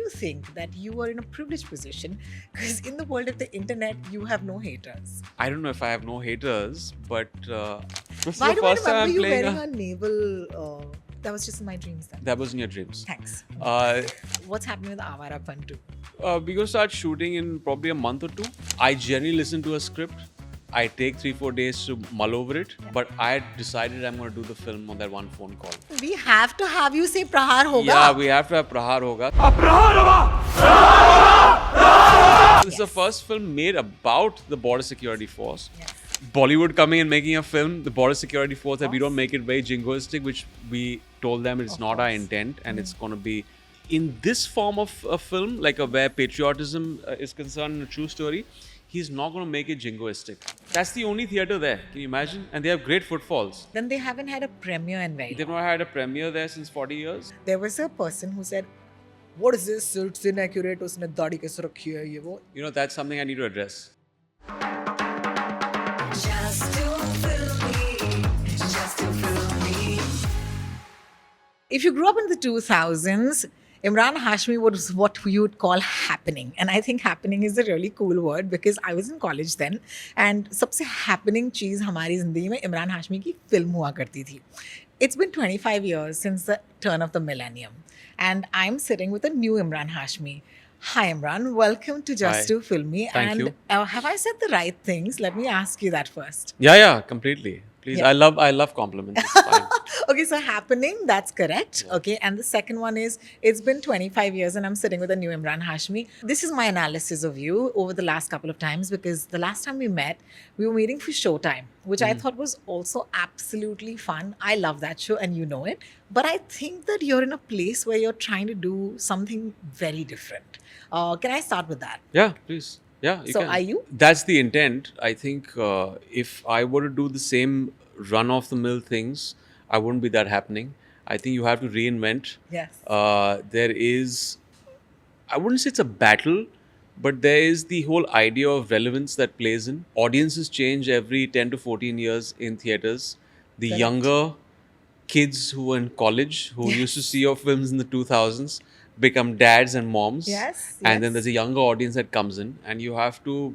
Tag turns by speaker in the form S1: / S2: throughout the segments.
S1: you think that you are in a privileged position? Because in the world of the internet, you have no haters.
S2: I don't know if I have no haters, but this is
S1: Why
S2: the
S1: do I
S2: first time
S1: remember
S2: I'm
S1: you
S2: playing
S1: wearing a naval? That was just in my dreams then.
S2: That was in your dreams.
S1: Thanks.
S2: Uh,
S1: What's happening with Awarapan too?
S2: we're going to start shooting in probably a month or two. I generally listen to a script. I take 3-4 days to mull over it, but I decided I'm going to do the film on that one phone call.
S1: We have to have you say Prahaar Hoga.
S2: Yeah, we have to have Prahaar Hoga. This is the first film made about the border security force.
S1: Yes.
S2: Bollywood coming and making a film, the border security force, that we don't make it very jingoistic, which we told them it's not our intent, and it's going to be in this form of a film, like where patriotism is concerned, a true story. He's not going to make it jingoistic. That's the only theatre there. Can you imagine? And they have great footfalls.
S1: Then they haven't had a premiere in very long.
S2: They've not had a premiere there since 40 years.
S1: There was a person who said, "What is this? It's inaccurate. उसने दाढ़ी कैसे रखी है ये वो."
S2: You know, that's something I need to address.
S3: Just to fill me, just to fill me.
S1: If you grew up in the 2000s, Emraan Hashmi was what you would call happening. And I think happening is a really cool word because I was in college then. And सबसे happening चीज़ हमारी ज़िंदगी में इमरान हाशमी की film हुआ करती थी. It's been 25 years since the turn of the millennium. And I'm sitting with a new Emraan Hashmi. Hi Emraan, welcome to Just
S2: Hi.
S1: to Film Me.
S2: Thank
S1: and
S2: you.
S1: Have I said the right things? Let me ask you that first.
S2: Yeah, completely. Please,
S1: Yeah.
S2: I love compliments. It's fine.
S1: Okay, so happening, that's correct. Okay, and the second one is it's been 25 years and I'm sitting with a new Emraan Hashmi. This is my analysis of you over the last couple of times because the last time we met, we were meeting for Showtime, which I thought was also absolutely fun. I love that show and you know it. But I think that you're in a place where you're trying to do something very different. Can I start with that?
S2: Yeah, please. Yeah, you
S1: So
S2: can.
S1: are you?
S2: That's the intent. I think if I were to do the same run-of-the-mill things, I wouldn't be that happening. I think you have to reinvent.
S1: Yes.
S2: There is, I wouldn't say it's a battle, but there is the whole idea of relevance that plays in. Audiences change every 10 to 14 years in theatres. The
S1: Correct.
S2: younger kids who were in college, who used to see your films in the 2000s, become dads and moms.
S1: Yes,
S2: And then
S1: yes.
S2: there's a younger audience that comes in, and you have to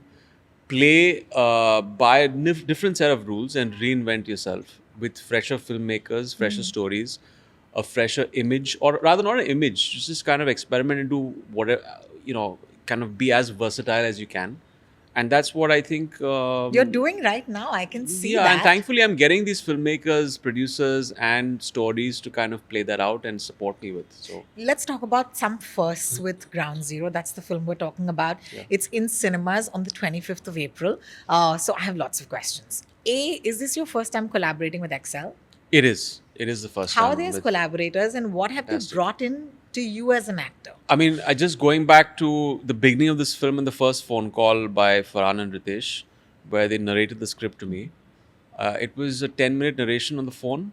S2: play by a different set of rules and reinvent yourself with fresher filmmakers, fresher stories, a fresher image, or rather not an image, just kind of experiment and do whatever, kind of be as versatile as you can. And that's what I think
S1: You're doing right now. I can see
S2: yeah,
S1: that.
S2: and thankfully I'm getting these filmmakers, producers and stories to kind of play that out and support me with. So
S1: Let's talk about some firsts with Ground Zero. That's the film we're talking about. It's in cinemas on the 25th of April. So I have lots of questions. A, is this your first time collaborating with Excel?
S2: it is the first
S1: How
S2: time.
S1: are they as
S2: with-
S1: collaborators and what have they
S2: Fantastic.
S1: brought in to you as an actor?
S2: I mean, I just going back to the beginning of this film and the first phone call by Farhan and Ritesh, where they narrated the script to me. It was a 10-minute narration on the phone.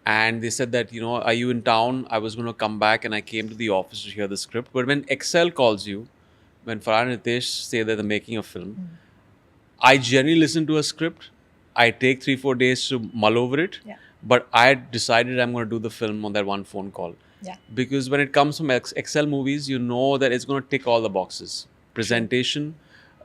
S2: And they said that, are you in town? I was going to come back and I came to the office to hear the script. But when Excel calls you, when Farhan and Ritesh say that they're making a film, I generally listen to a script. I take 3-4 days to mull over it.
S1: Yeah.
S2: But I decided I'm going to do the film on that one phone call.
S1: Yeah.
S2: Because when it comes from Excel movies, you know that it's going to tick all the boxes. Presentation,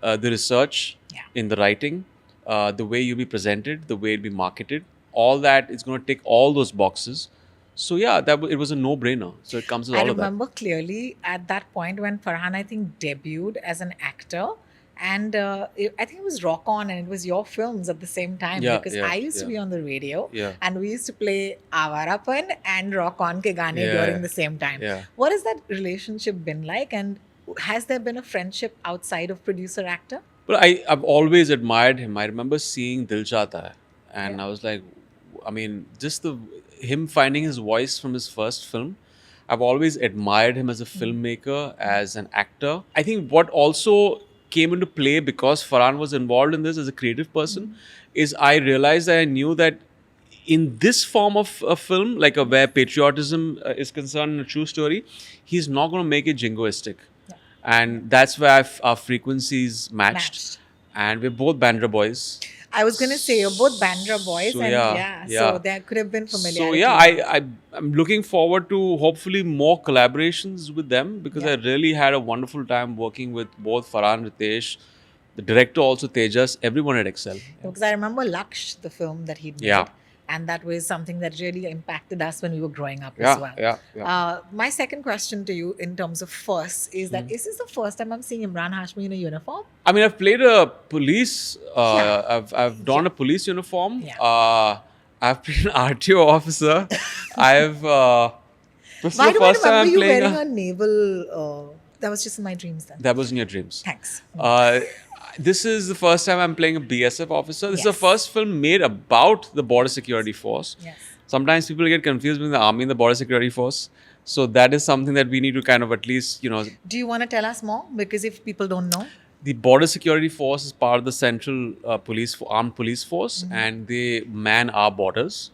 S2: the research in the writing, the way you'll be presented, the way it'll be marketed, all that is going to tick all those boxes. So yeah, it was a no-brainer. So it comes with
S1: I
S2: all of that.
S1: remember clearly at that point when Farhan, I think, debuted as an actor. And I think it was Rock On and it was your films at the same time.
S2: Yeah,
S1: because
S2: yeah,
S1: I used to
S2: yeah.
S1: be on the radio.
S2: Yeah.
S1: And we used to play Awarapan and Rock On ke gaane
S2: Yeah.
S1: during the same time.
S2: Yeah.
S1: What has that relationship been like? And has there been a friendship outside of producer-actor?
S2: But I've always admired him. I remember seeing Dil Chahta Hai, and I was like, I mean, just him finding his voice from his first film. I've always admired him as a filmmaker, as an actor. I think what also came into play because Farhan was involved in this as a creative person is I realized that I knew that in this form of a film, like where patriotism is concerned, a true story, he's not going to make it jingoistic. And that's where our frequencies matched. And we're both Bandra boys.
S1: I was gonna say you're both Bandra boys,
S2: So
S1: and
S2: yeah,
S1: so
S2: yeah.
S1: there could have been
S2: So
S1: familiarity.
S2: yeah, I'm looking forward to hopefully more collaborations with them because I
S1: Yeah.
S2: really had a wonderful time working with both Farhan, Ritesh, the director also Tejas, everyone at Excel. Yeah.
S1: Because I remember Laksh, the film that he'd made,
S2: Yeah.
S1: and that was something that really impacted us when we were growing up
S2: Yeah,
S1: as well.
S2: yeah.
S1: My second question to you, in terms of first, is that is this the first time I'm seeing Emraan Hashmi in a uniform?
S2: I mean, I've played a police.
S1: Yeah.
S2: I've donned a police uniform.
S1: Yeah.
S2: I've been an RTO officer. I've. This is
S1: Why
S2: the
S1: do I
S2: first time
S1: remember
S2: I'm
S1: you
S2: playing
S1: wearing a naval? That was just in my dreams then.
S2: That was in your dreams.
S1: Thanks.
S2: This is the first time I'm playing a BSF officer. This is the
S1: Yes.
S2: first film made about the Border Security Force.
S1: Yes.
S2: Sometimes people get confused between the Army and the Border Security Force. So that is something that we need to kind of at least,
S1: Do you want to tell us more? Because if people don't know,
S2: the Border Security Force is part of the Central Armed Police Force, and they man our borders.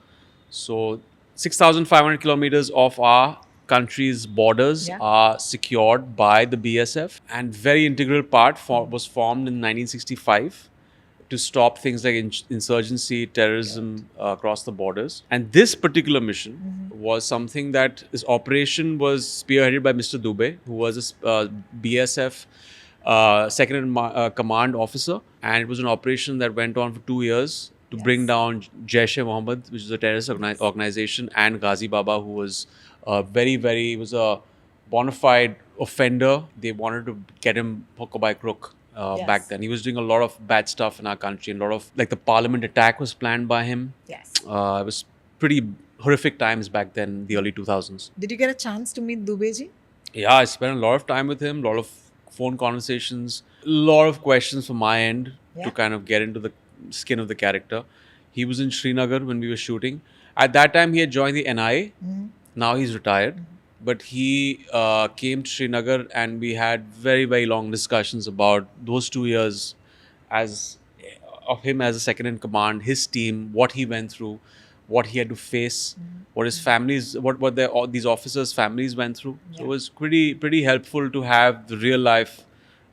S2: So 6,500 kilometers of our country's borders
S1: Yeah.
S2: are secured by the BSF, and very integral part was formed in 1965 to stop things like insurgency, terrorism across the borders. And this particular mission was something that this operation was spearheaded by Mr. Dubey, who was a BSF second in command officer. And it was an operation that went on for 2 years to bring down Jaish-e-Mohammed, which is a terrorist organization, and Ghazi Baba, who was was a bona fide offender. They wanted to get him hook by crook. Back then, he was doing a lot of bad stuff in our country. And a lot of the Parliament attack was planned by him.
S1: yes.
S2: It was pretty horrific times back then, the early 2000s.
S1: Did you get a chance to meet Dubeji?
S2: Yeah, I spent a lot of time with him, a lot of phone conversations, a lot of questions from my end
S1: Yeah.
S2: to kind of get into the skin of the character. He was in Srinagar when we were shooting. At that time, he had joined the NIA. Now he's retired. But he came to Srinagar and we had very, very long discussions about those 2 years of him as a second in command, his team, what he went through, what he had to face, what his families, all these officers' families went through. So it was pretty helpful to have the real life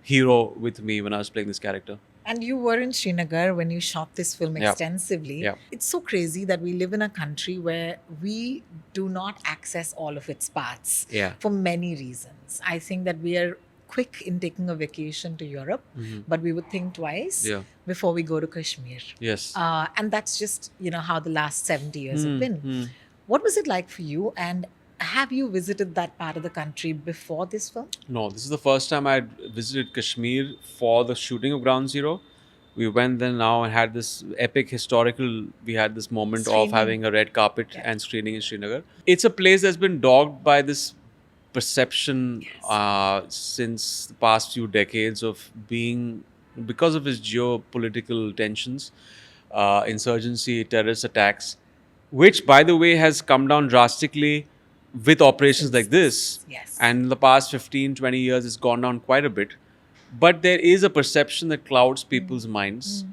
S2: hero with me when I was playing this character.
S1: And you were in Srinagar when you shot this film
S2: Yeah.
S1: extensively.
S2: Yeah.
S1: It's so crazy that we live in a country where we do not access all of its parts
S2: Yeah.
S1: for many reasons. I think that we are quick in taking a vacation to Europe, but we would think twice
S2: Yeah.
S1: before we go to Kashmir.
S2: Yes.
S1: And that's just, how the last 70 years have been. What was it like for you? And have you visited that part of the country before this film?
S2: No, this is the first time I visited Kashmir for the shooting of Ground Zero. We went there now and had this epic historical. We had this moment
S1: Screening.
S2: of having a red carpet and screening in Srinagar. It's a place that's been dogged by this perception since the past few decades of being, because of its geopolitical tensions, insurgency, terrorist attacks, which, by the way, has come down drastically with operations like this.
S1: Yes.
S2: And in the past 15, 20 years, it's gone down quite a bit. But there is a perception that clouds people's minds,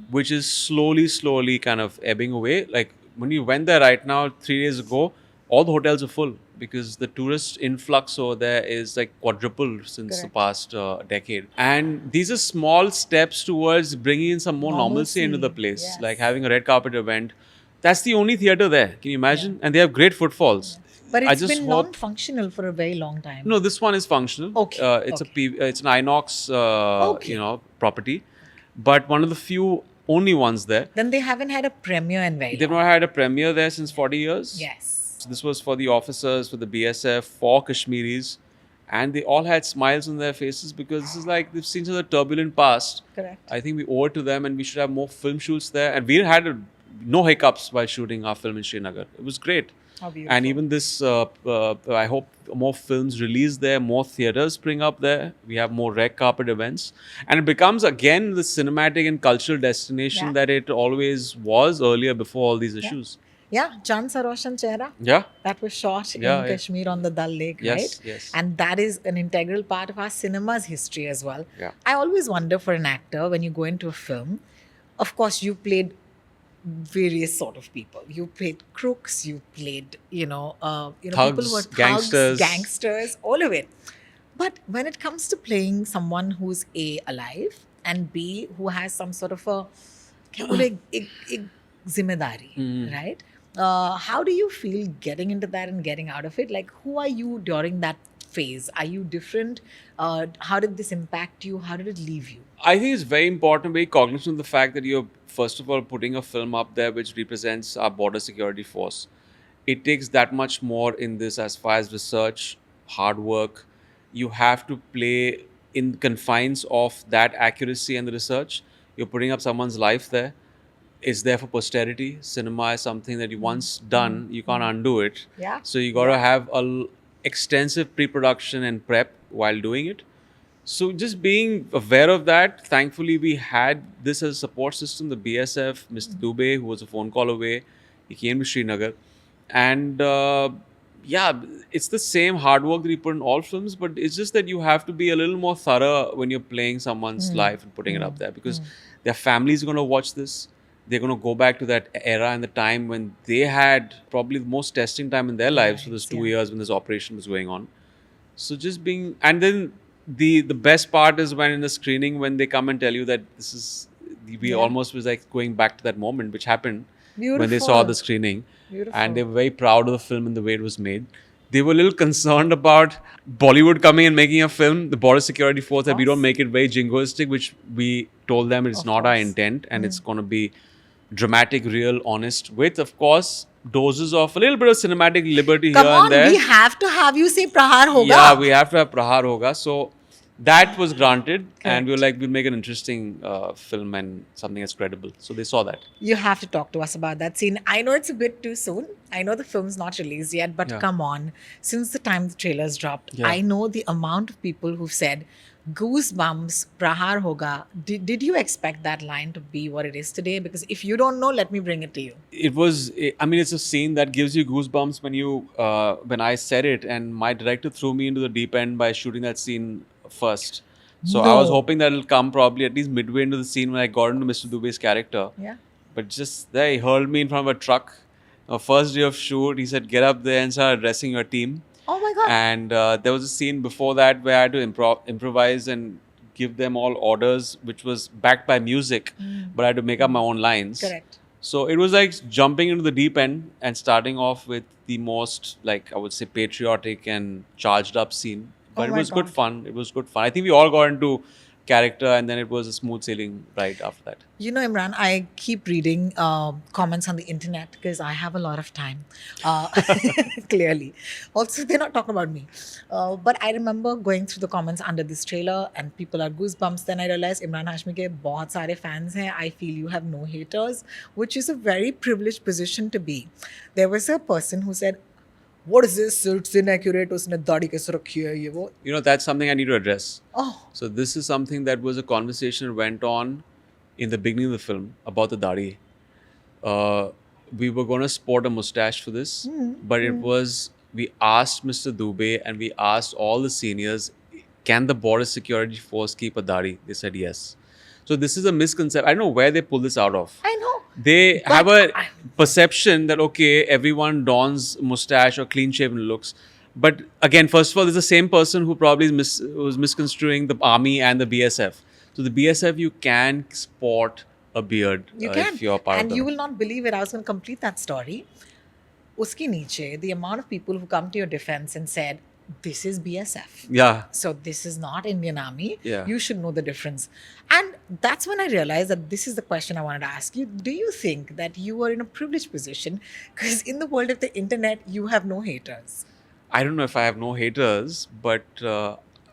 S2: which is slowly kind of ebbing away. Like when you went there right now, 3 days ago, all the hotels are full because the tourist influx over there is like quadrupled since the past decade. And these are small steps towards bringing in some more normalcy into the place,
S1: Yes.
S2: like having a red carpet event. That's the only theater there. Can you imagine? And they have great footfalls.
S1: But
S2: I
S1: it's
S2: just
S1: been
S2: hope-
S1: non-functional for a very long time.
S2: No, this one is functional.
S1: Okay,
S2: It's
S1: okay.
S2: it's an Inox,
S1: Okay.
S2: property, but one of the few only ones there.
S1: Then they haven't had a premiere in very
S2: They've
S1: long.
S2: not had a premiere there since 40 years.
S1: Yes.
S2: So this was for the officers, for the BSF, for Kashmiris, and they all had smiles on their faces because this is like they've seen such a turbulent past.
S1: Correct.
S2: I think we owe it to them, and we should have more film shoots there. And we had no hiccups while shooting our film in Srinagar. It was great.
S1: How beautiful.
S2: And even this, I hope more films release there, more theaters spring up there. We have more red carpet events. And it becomes again the cinematic and cultural destination
S1: Yeah.
S2: that it always was earlier before all these issues.
S1: Yeah, Chand Sa Roshan Chehra.
S2: Yeah.
S1: That was shot in
S2: Yeah, yeah.
S1: Kashmir on the Dal Lake,
S2: Yes,
S1: right?
S2: yes.
S1: And that is an integral part of our cinema's history as well.
S2: Yeah.
S1: I always wonder for an actor when you go into a film, of course, you played various sort of people. You played crooks, you played, people who were
S2: gangsters.
S1: gangsters, all of it. But when it comes to playing someone who's A, alive, and B, who has some sort of a क्या बोले एक जिम्मेदारी, right? How do you feel getting into that and getting out of it? Like, who are you during that phase? Are you different? How did this impact you? How did it leave you?
S2: I think it's very important, very cognizant of the fact that you're, first of all, putting a film up there which represents our border security force. It takes that much more in this as far as research, hard work. You have to play in confines of that accuracy and the research. You're putting up someone's life there. It's there for posterity. Cinema is something that you once done, you can't undo it.
S1: Yeah.
S2: So you got to have extensive pre-production and prep while doing it. So just being aware of that, thankfully we had this as a support system. The BSF, Mr. Dubey, who was a phone call away, he came to Srinagar, and yeah, it's the same hard work that you put in all films, but it's just that you have to be a little more thorough when you're playing someone's life and putting it up there, because their families are going to watch this. They're going to go back to that era and the time when they had probably the most testing time in their lives for those 2 years when this operation was going on. So just being, and then the best part is when in the screening, when they come and tell you that this is, we almost was like going back to that moment which happened when they saw the screening. And they were very proud of the film and the way it was made. They were a little concerned about Bollywood coming and making a film, the border security force, that we don't make it very jingoistic, which we told them it's not our intent, and it's going to be dramatic, real, honest, with, of course, doses of a little bit of cinematic liberty
S1: Come
S2: here
S1: on,
S2: and there.
S1: we have to have you say Prahaar Hoga.
S2: Yeah, we have to have Prahaar Hoga. So that was granted, and we were like, we'll make an interesting film and something that's credible. So they saw that.
S1: You have to talk to us about that scene. I know it's a bit too soon. I know the film's not released yet, but come on. Since the time the trailers dropped, I know the amount of people who've said, goosebumps, Prahaar Hoga. Did you expect that line to be what it is today? Because if you don't know, let me bring it to you.
S2: It was, I mean, it's a scene that gives you goosebumps when you, when I said it, and my director threw me into the deep end by shooting that scene first. So I was hoping that it'll come probably at least midway into the scene when I got into Mr. Dubey's character.
S1: Yeah.
S2: But just there, he hurled me in front of a truck. First day of shoot, he said, get up there and start addressing your team.
S1: Oh my God.
S2: And there was a scene before that where I had to improvise and give them all orders, which was backed by music, but I had to make up my own lines.
S1: Correct.
S2: So it was like jumping into the deep end and starting off with the most, like, I would say, patriotic and charged up scene. But it was good fun. It was good fun. I think we all got into character, and then it was a smooth sailing ride after that.
S1: You know, Emraan, I keep reading comments on the internet because I have a lot of time. Clearly. Also, they're not talking about me. But I remember going through the comments under this trailer and people are goosebumps. Then I realized Emraan Hashmi ke bahut sare fans hain. I feel you have no haters, which is a very privileged position to be. There was a person who said, what is this? It's inaccurate. Usne daadi kaise rakhi hai, ye wo.
S2: You know, that's something I need to address.
S1: Oh.
S2: So this is something that was a conversation that went on in the beginning of the film about the daadi. We were going to sport a mustache for this, but it was, we asked Mr. Dubey and we asked all the seniors, can the border security force keep a daadi? They said yes. So this is a misconception. I don't know where they pull this out of.
S1: I know.
S2: They have a perception that, okay, everyone dons mustache or clean-shaven looks. But again, first of all, there's the same person who probably was misconstruing the army and the BSF. So the BSF, you can sport a beard if you're part of
S1: And
S2: them.
S1: you will not believe it. I was going to complete that story. Uski niche, the amount of people who come to your defense and said, this is BSF.
S2: Yeah.
S1: So this is not Indian Army.
S2: Yeah.
S1: You should know the difference. And that's when I realized that this is the question I wanted to ask you. Do you think that you are in a privileged position? Because in the world of the internet, you have no haters.
S2: I don't know if I have no haters, but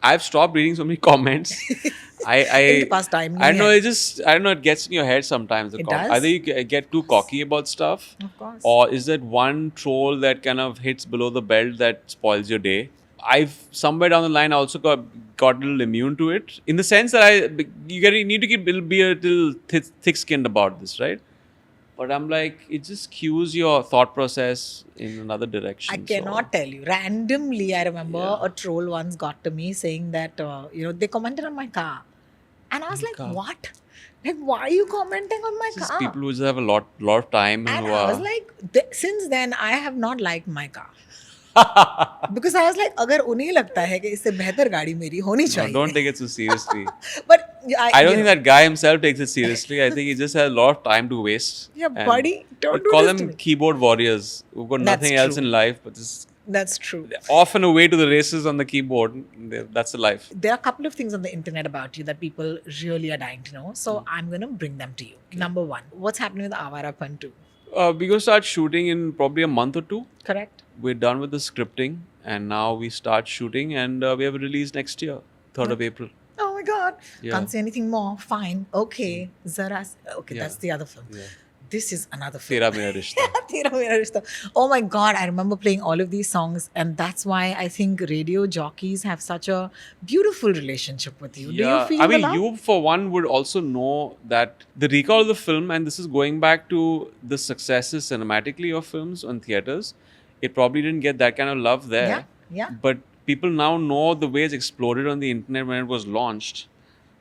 S2: I've stopped reading so many comments.
S1: In the past time.
S2: I don't know, it gets in your head sometimes.
S1: It does?
S2: Either you get too cocky about stuff,
S1: Of course.
S2: or is that one troll that kind of hits below the belt that spoils your day? I've somewhere down the line also got a little immune to it, in the sense that you need to be a little thick-skinned about this, right? But I'm like, it just cues your thought process in another direction.
S1: I cannot tell you. Randomly, I remember a troll once got to me saying that, they commented on my car. And I was like, what? Like, why are you commenting on my
S2: Just
S1: car?
S2: people who just have a lot of time.
S1: And
S2: who
S1: I
S2: are,
S1: was like, since then, I have not liked my car. Because I was like, अगर उन्हें लगता है कि इससे बेहतर गाड़ी मेरी होनी
S2: No,
S1: चाहिए.
S2: don't take it so seriously.
S1: But
S2: I don't think that guy himself takes it seriously. I think he just has a lot of time to waste.
S1: Yeah,
S2: And
S1: buddy, don't
S2: we
S1: do
S2: call
S1: this to
S2: them
S1: me.
S2: keyboard warriors who've got
S1: That's
S2: nothing else
S1: true.
S2: in life but just
S1: That's true.
S2: off and away to the races on the keyboard. That's the life.
S1: There are a couple of things on the internet about you that people really are dying to know. So I'm going to bring them to you. Number one, what's happening with Awarapan 2?
S2: We're going to start shooting in probably a month or two.
S1: Correct?
S2: We're done with the scripting and now we start shooting and we have a release next year, 3rd of April.
S1: Oh my God.
S2: Yeah.
S1: Can't say anything more. Fine. Okay. Zara. Okay,
S2: Yeah.
S1: that's the other film.
S2: Yeah.
S1: This is another film.
S2: Tera Mera Rishta.
S1: Tera Mera Rishta. Oh my God, I remember playing all of these songs, and that's why I think radio jockeys have such a beautiful relationship with you. Do you feel
S2: I
S1: the
S2: mean,
S1: love?
S2: you for one would also know that the recall of the film, and this is going back to the successes cinematically of films on theaters, it probably didn't get that kind of love there.
S1: Yeah, yeah.
S2: But people now know the way it's exploded on the internet when it was launched.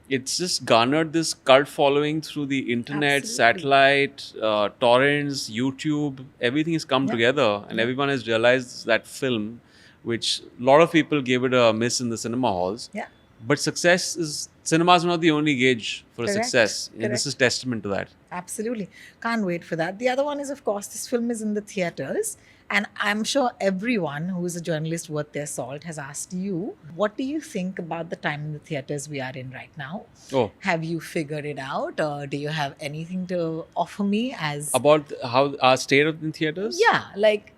S2: It's just garnered this cult following through the internet,
S1: Absolutely.
S2: satellite, torrents, YouTube. Everything has come together, and everyone has realized that film, which a lot of people gave it a miss in the cinema halls.
S1: Yeah.
S2: But success is cinema is not the only gauge for a
S1: Correct,
S2: success. And
S1: correct.
S2: this is testament to that.
S1: Absolutely. Can't wait for that. The other one is, of course, this film is in the theaters. And I'm sure everyone who is a journalist worth their salt has asked you, what do you think about the time in the theaters we are in right now?
S2: Oh,
S1: Have you figured it out? Or do you have anything to offer me as...
S2: about how our state of the theaters?
S1: Yeah, like,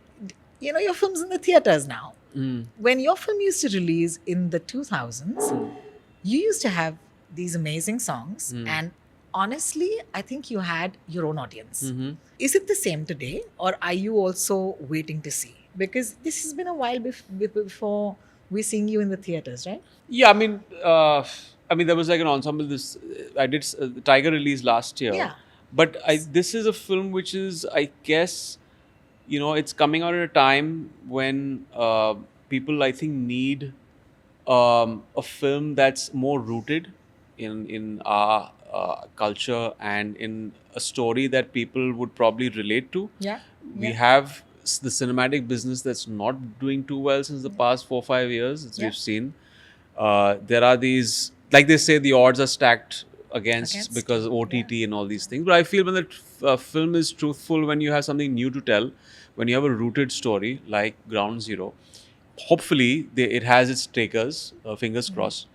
S1: you know, your film's in the theaters now.
S2: Mm.
S1: When your film used to release in the 2000s, you used to have these amazing songs. And honestly, I think you had your own audience.
S2: Mm-hmm.
S1: Is it the same today, or are you also waiting to see? Because this has been a while before we're seeing you in the theaters, right?
S2: Yeah, I mean, there was like an ensemble. I did the Tiger release last year.
S1: Yeah.
S2: But this is a film which is, I guess, you know, it's coming out at a time when people, I think, need a film that's more rooted in our culture and in a story that people would probably relate to.
S1: Yeah.
S2: We have the cinematic business that's not doing too well since the past 4-5 years, as
S1: Yeah.
S2: we've seen. There are these, like they say, the odds are stacked against because OTT and all these things. But I feel when the film is truthful, when you have something new to tell, when you have a rooted story like Ground Zero, hopefully it has its takers, fingers crossed.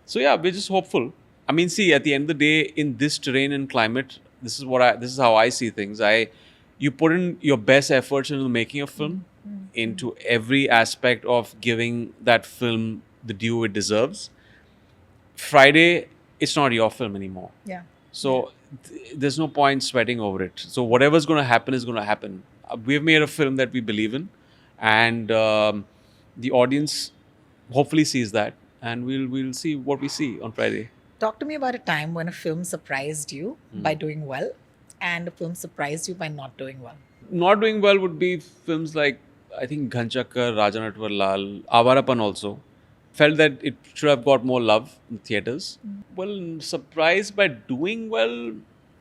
S2: So yeah, we're just hopeful. I mean, see, at the end of the day, in this terrain and climate, this is how I see things. You put in your best efforts into making a film, into every aspect of giving that film the due it deserves. Friday, it's not your film anymore.
S1: Yeah.
S2: So there's no point sweating over it. So whatever's going to happen is going to happen. We've made a film that we believe in, and the audience hopefully sees that, and we'll see what we see on Friday.
S1: Talk to me about a time when a film surprised you by doing well, and a film surprised you by not doing well.
S2: Not doing well would be films like, I think, Ghanchakkar, Raja Natwar Lal, Awarapan also. Felt that it should have got more love in theatres. Well, surprised by doing well,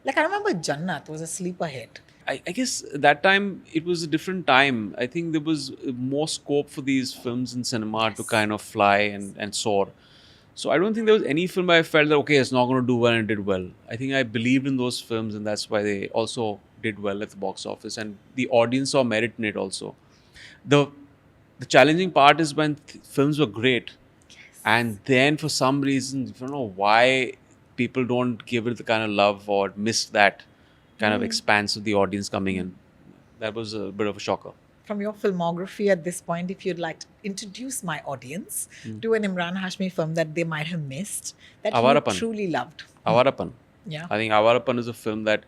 S1: Like, I remember Jannat was a sleeper hit.
S2: I guess that time it was a different time. I think there was more scope for these films in cinema to kind of fly and soar. So I don't think there was any film I felt that, okay, it's not going to do well and it did well. I think I believed in those films and that's why they also did well at the box office. And the audience saw merit in it also. The challenging part is when films were great. And then for some reason, I don't know why people don't give it the kind of love or miss that kind of expanse of the audience coming in. That was a bit of a shocker.
S1: From your filmography at this point, if you'd like to introduce my audience to an Emraan Hashmi film that they might have missed, that
S2: Awarapan.
S1: you truly loved.
S2: Awarapan.
S1: Yeah.
S2: I think Awarapan is a film that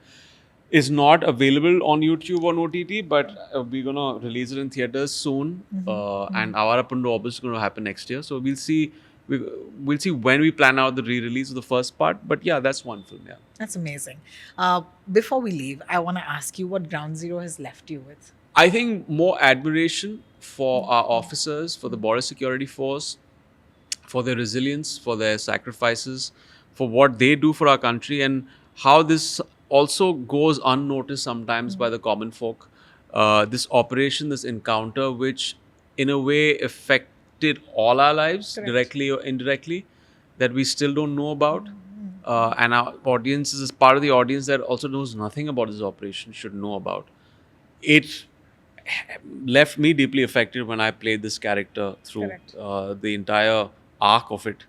S2: is not available on YouTube or OTT, but we're going to release it in theaters soon. And Awarapan is obviously going to happen next year. So we'll see. We'll see when we plan out the re-release of the first part. But yeah, that's one film, yeah.
S1: That's amazing. Before we leave, I want to ask you what Ground Zero has left you with.
S2: I think more admiration for our officers, for the border security force, for their resilience, for their sacrifices, for what they do for our country, and how this also goes unnoticed sometimes by the common folk. This operation, this encounter, which in a way affected all our lives,
S1: Correct.
S2: directly or indirectly, that we still don't know about.
S1: Mm-hmm.
S2: And our audience is part of the audience that also knows nothing about this operation should know about. It left me deeply affected when I played this character through
S1: Correct.
S2: the entire arc of it.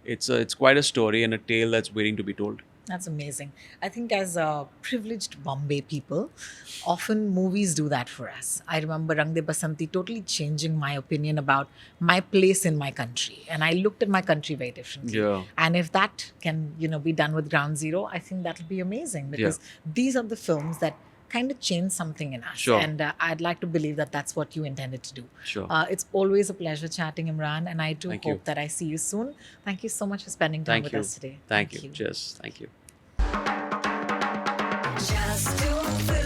S2: It's quite a story and a tale that's waiting to be told.
S1: That's amazing. I think as privileged Bombay people, often movies do that for us. I remember Rang De Basanti totally changing my opinion about my place in my country. And I looked at my country very differently.
S2: Yeah.
S1: And if that can, be done with Ground Zero, I think that'll be amazing because these are the films that kind of change something in us.
S2: Sure.
S1: And I'd like to believe that that's what you intended to do.
S2: Sure.
S1: It's always a pleasure chatting, Imran, and I do
S2: Thank
S1: hope
S2: you.
S1: that I see you soon. Thank you so much for spending time
S2: Thank
S1: with
S2: you.
S1: us today.
S2: Thank you. Cheers. Thank you.
S3: Just to feel